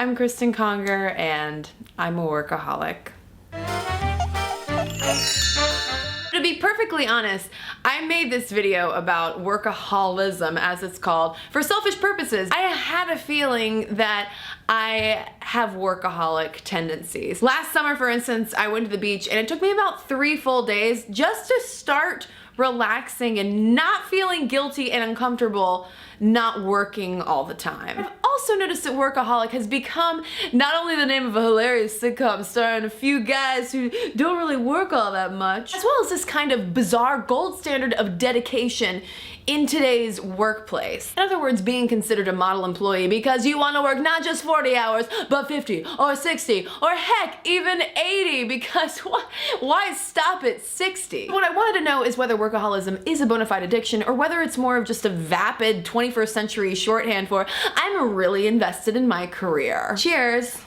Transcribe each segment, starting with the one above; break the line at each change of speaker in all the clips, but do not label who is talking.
I'm Cristen Conger, and I'm a workaholic. To be perfectly honest, I made this video about workaholism, as it's called, for selfish purposes. I had a feeling that I have workaholic tendencies. Last summer, for instance, I went to the beach and it took me about 3 full days just to start relaxing and not feeling guilty and uncomfortable not working all the time. I've also noticed that workaholic has become not only the name of a hilarious sitcom starring a few guys who don't really work all that much, as well as this kind of bizarre gold standard of dedication in today's workplace. In other words, being considered a model employee because you want to work not just 40 hours, but 50 or 60 or heck, even 80, because why stop at 60? What I wanted to know is whether workaholism is a bona fide addiction or whether it's more of just a vapid 21st century shorthand for I'm really invested in my career. Cheers.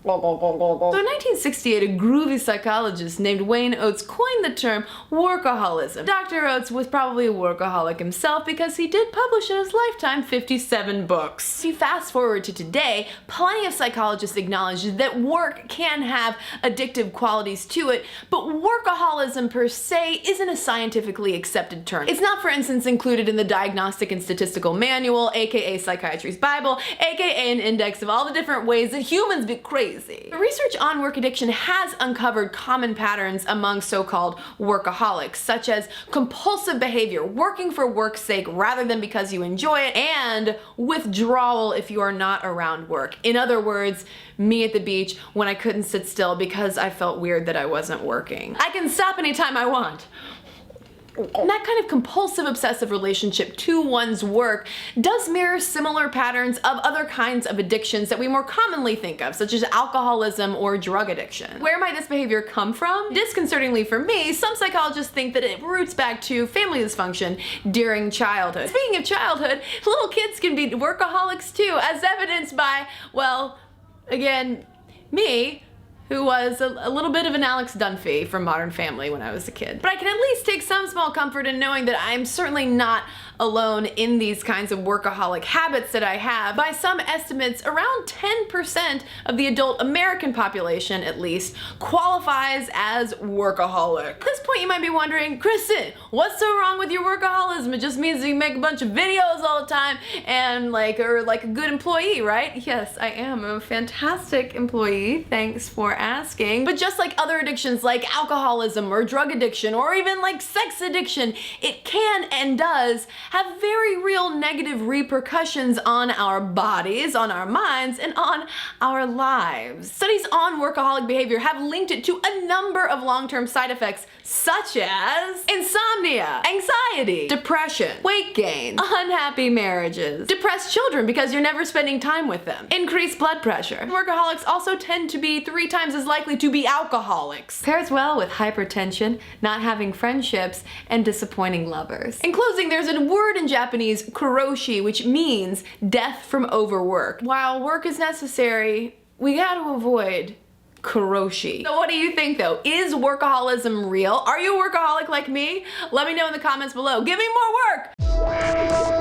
So in 1968, a groovy psychologist named Wayne Oates coined the term workaholism. Dr. Oates was probably a workaholic himself because he did publish in his lifetime 57 books. If you fast forward to today, plenty of psychologists acknowledge that work can have addictive qualities to it, but workaholism per se isn't a scientifically accepted term. It's not, for instance, included in the Diagnostic and Statistical Manual, aka Psychiatry's Bible, aka an index of all the different ways that humans be crazy. The research on work addiction has uncovered common patterns among so-called workaholics, such as compulsive behavior, working for work's sake rather than because you enjoy it, and withdrawal if you are not around work. In other words, me at the beach when I couldn't sit still because I felt weird that I wasn't working. I can stop anytime I want. And that kind of compulsive obsessive relationship to one's work does mirror similar patterns of other kinds of addictions that we more commonly think of, such as alcoholism or drug addiction. Where might this behavior come from? Disconcertingly for me, some psychologists think that it roots back to family dysfunction during childhood. Speaking of childhood, little kids can be workaholics too, as evidenced by, well, again, me, who was a little bit of an Alex Dunphy from Modern Family when I was a kid. But I can at least take some small comfort in knowing that I'm certainly not alone in these kinds of workaholic habits that I have. By some estimates, around 10% of the adult American population, at least, qualifies as workaholic. At this point, you might be wondering, Cristen, what's so wrong with your workaholism? It just means that you make a bunch of videos all the time and are like a good employee, right? Yes, I am a fantastic employee. Thanks for asking. But just like other addictions like alcoholism or drug addiction or even like sex addiction, it can and does have very real negative repercussions on our bodies, on our minds, and on our lives. Studies on workaholic behavior have linked it to a number of long-term side effects such as insomnia, anxiety, depression, weight gain, unhappy marriages, depressed children because you're never spending time with them, increased blood pressure. Workaholics also tend to be 3 times as likely to be alcoholics. Pairs well with hypertension, not having friendships, and disappointing lovers. In closing, there's a word in Japanese, kuroshi, which means death from overwork. While work is necessary, we gotta avoid kuroshi. So what do you think though? Is workaholism real? Are you a workaholic like me? Let me know in the comments below. Give me more work!